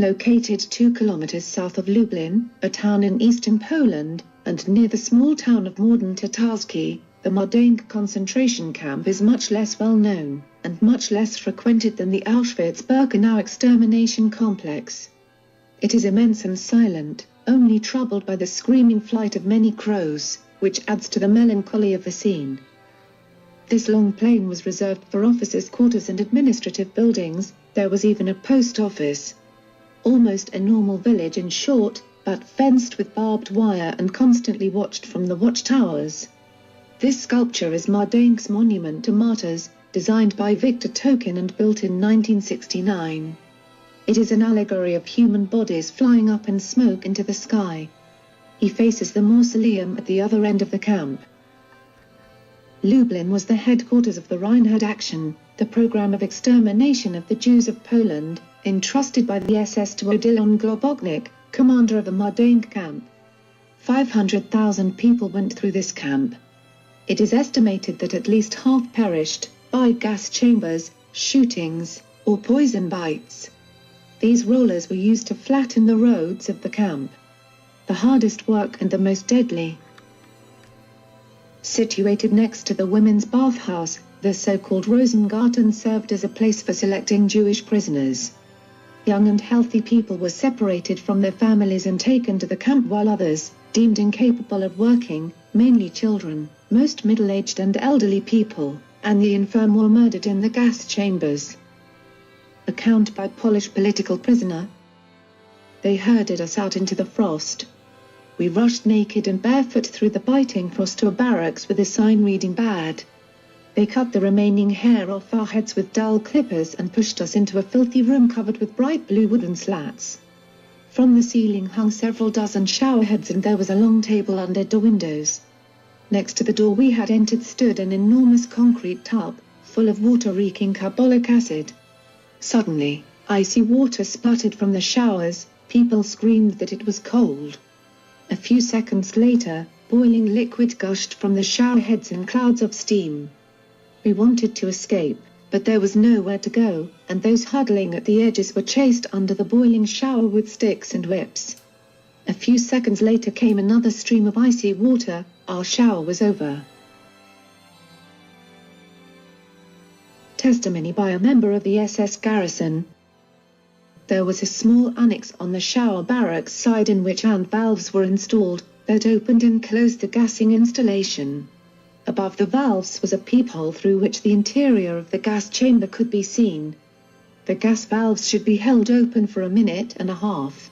Located 2 kilometers south of Lublin, a town in eastern Poland, and near the small town of modern Tatarski, the Majdanek concentration camp is much less well known, and much less frequented than the Auschwitz-Birkenau extermination complex. It is immense and silent, only troubled by the screaming flight of many crows, which adds to the melancholy of the scene. This long plain was reserved for officers' quarters and administrative buildings. There was even a post office. Almost a normal village in short, but fenced with barbed wire and constantly watched from the watchtowers. This sculpture is Majdanek's monument to martyrs, designed by Victor Tokin and built in 1969. It is an allegory of human bodies flying up in smoke into the sky. He faces the mausoleum at the other end of the camp. Lublin was the headquarters of the Reinhard Action, the program of extermination of the Jews of Poland, entrusted by the SS to Odilon Globoknik, commander of the Majdanek camp. 500,000 people went through this camp. It is estimated that at least half perished by gas chambers, shootings, or poison bites. These rollers were used to flatten the roads of the camp. The hardest work and the most deadly. Situated next to the women's bathhouse, the so-called Rosengarten served as a place for selecting Jewish prisoners. Young and healthy people were separated from their families and taken to the camp, while others, deemed incapable of working, mainly children, most middle-aged and elderly people, and the infirm, were murdered in the gas chambers. Account by Polish political prisoner. They herded us out into the frost. We rushed naked and barefoot through the biting frost to a barracks with a sign reading "Bad." They cut the remaining hair off our heads with dull clippers and pushed us into a filthy room covered with bright blue wooden slats. From the ceiling hung several dozen shower heads, and there was a long table under the windows. Next to the door we had entered stood an enormous concrete tub, full of water reeking carbolic acid. Suddenly, icy water sputtered from the showers. People screamed that it was cold. A few seconds later, boiling liquid gushed from the shower heads in clouds of steam. We wanted to escape, but there was nowhere to go, and those huddling at the edges were chased under the boiling shower with sticks and whips. A few seconds later came another stream of icy water. Our shower was over. Testimony by a member of the SS garrison. There was a small annex on the shower barracks side in which hand valves were installed, that opened and closed the gassing installation. Above the valves was a peephole through which the interior of the gas chamber could be seen. The gas valves should be held open for a minute and a half.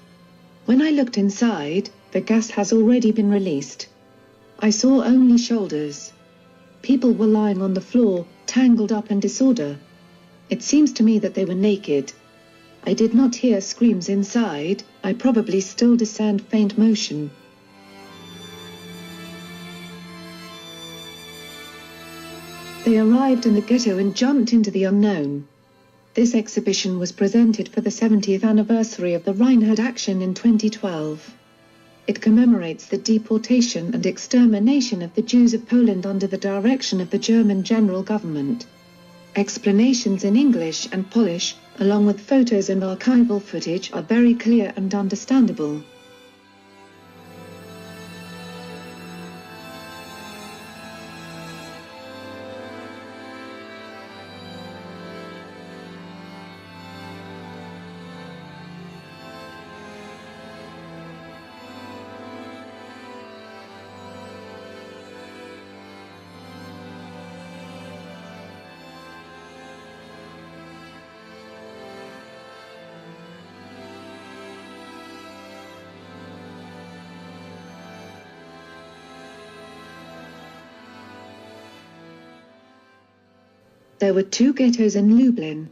When I looked inside, the gas has already been released. I saw only shoulders. People were lying on the floor, tangled up in disorder. It seems to me that they were naked. I did not hear screams inside. I probably still discerned faint motion. They arrived in the ghetto and jumped into the unknown. This exhibition was presented for the 70th anniversary of the Reinhard Action in 2012. It commemorates the deportation and extermination of the Jews of Poland under the direction of the German General Government. Explanations in English and Polish, along with photos and archival footage, are very clear and understandable. There were 2 ghettos in Lublin.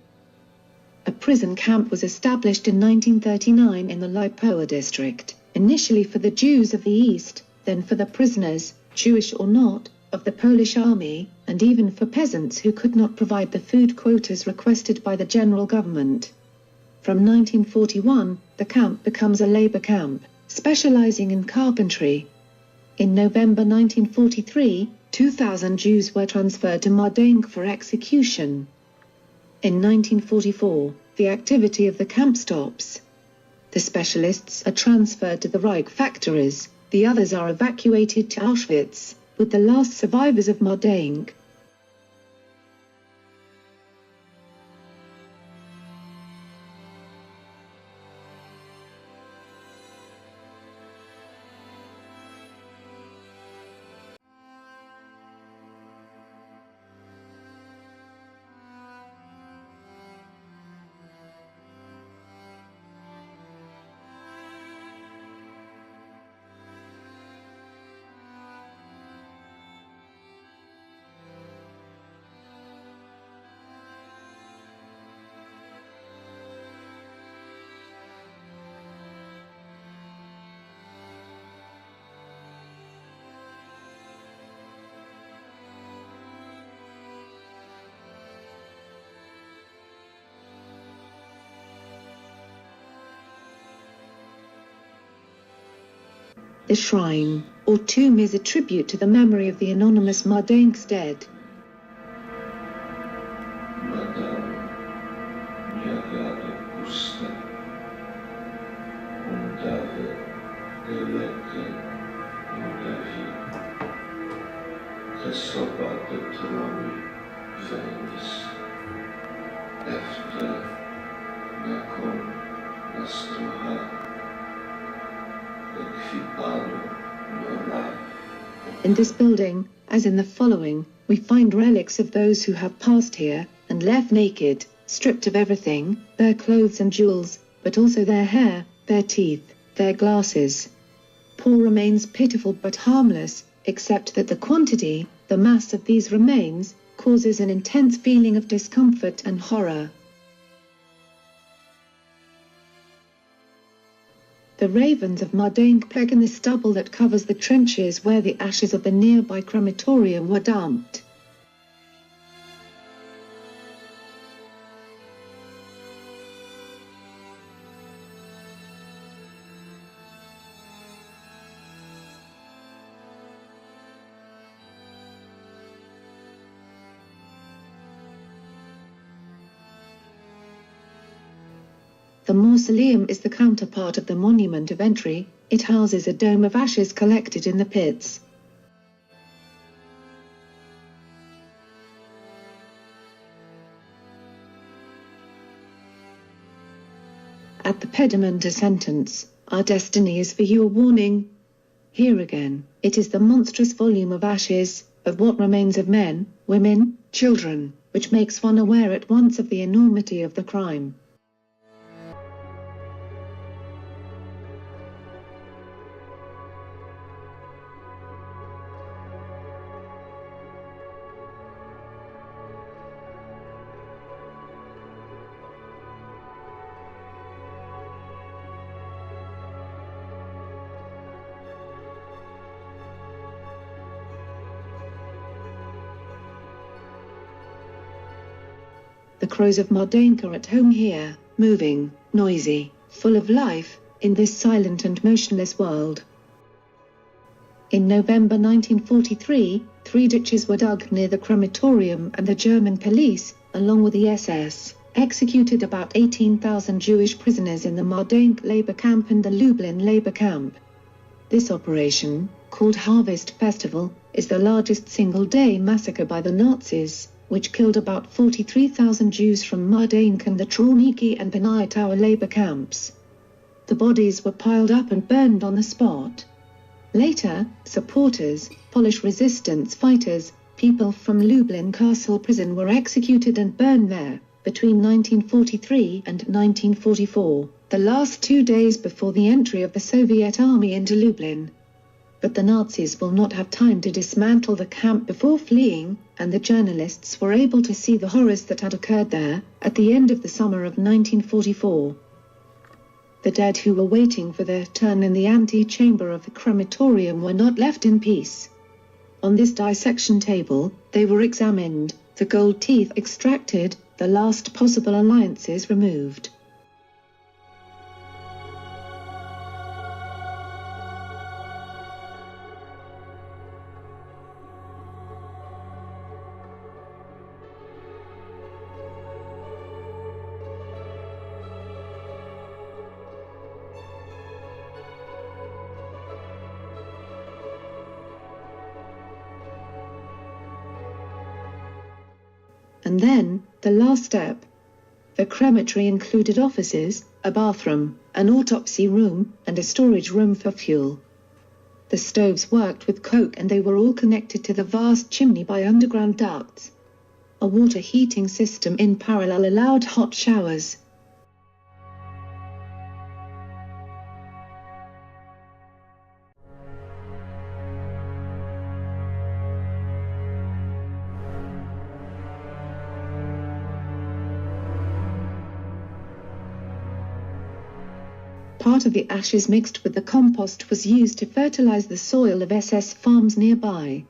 A prison camp was established in 1939 in the Lipowa district, initially for the Jews of the East, then for the prisoners, Jewish or not, of the Polish army, and even for peasants who could not provide the food quotas requested by the general government. From 1941, the camp becomes a labor camp, specializing in carpentry. In November 1943, 2,000 Jews were transferred to Majdanek for execution. In 1944, the activity of the camp stops. The specialists are transferred to the Reich factories, the others are evacuated to Auschwitz, with the last survivors of Majdanek. The shrine, or tomb, is a tribute to the memory of the anonymous Majdanek's dead. In this building, as in the following, we find relics of those who have passed here, and left naked, stripped of everything, their clothes and jewels, but also their hair, their teeth, their glasses. Poor remains, pitiful but harmless, except that the quantity, the mass of these remains, causes an intense feeling of discomfort and horror. The ravens of Majdanek peck in the stubble that covers the trenches where the ashes of the nearby crematorium were dumped. The mausoleum is the counterpart of the monument of entry. It houses a dome of ashes collected in the pits. At the pediment a sentence, "Our destiny is for you," a warning. Here again, it is the monstrous volume of ashes, of what remains of men, women, children, which makes one aware at once of the enormity of the crime. The crows of Majdanek are at home here, moving, noisy, full of life, in this silent and motionless world. In November 1943, 3 ditches were dug near the crematorium, and the German police, along with the SS, executed about 18,000 Jewish prisoners in the Majdanek labor camp and the Lublin labor camp. This operation, called Harvest Festival, is the largest single-day massacre by the Nazis, which killed about 43,000 Jews from Majdanek and the Trauniki and Benai Tower labor camps. The bodies were piled up and burned on the spot. Later, supporters, Polish resistance fighters, people from Lublin Castle prison were executed and burned there, between 1943 and 1944, the last 2 days before the entry of the Soviet army into Lublin. But the Nazis will not have time to dismantle the camp before fleeing, and the journalists were able to see the horrors that had occurred there, at the end of the summer of 1944. The dead who were waiting for their turn in the ante-chamber of the crematorium were not left in peace. On this dissection table, they were examined, the gold teeth extracted, the last possible alliances removed. And then, the last step. The crematory included offices, a bathroom, an autopsy room, and a storage room for fuel. The stoves worked with coke and they were all connected to the vast chimney by underground ducts. A water heating system in parallel allowed hot showers. Part of the ashes mixed with the compost was used to fertilize the soil of SS farms nearby.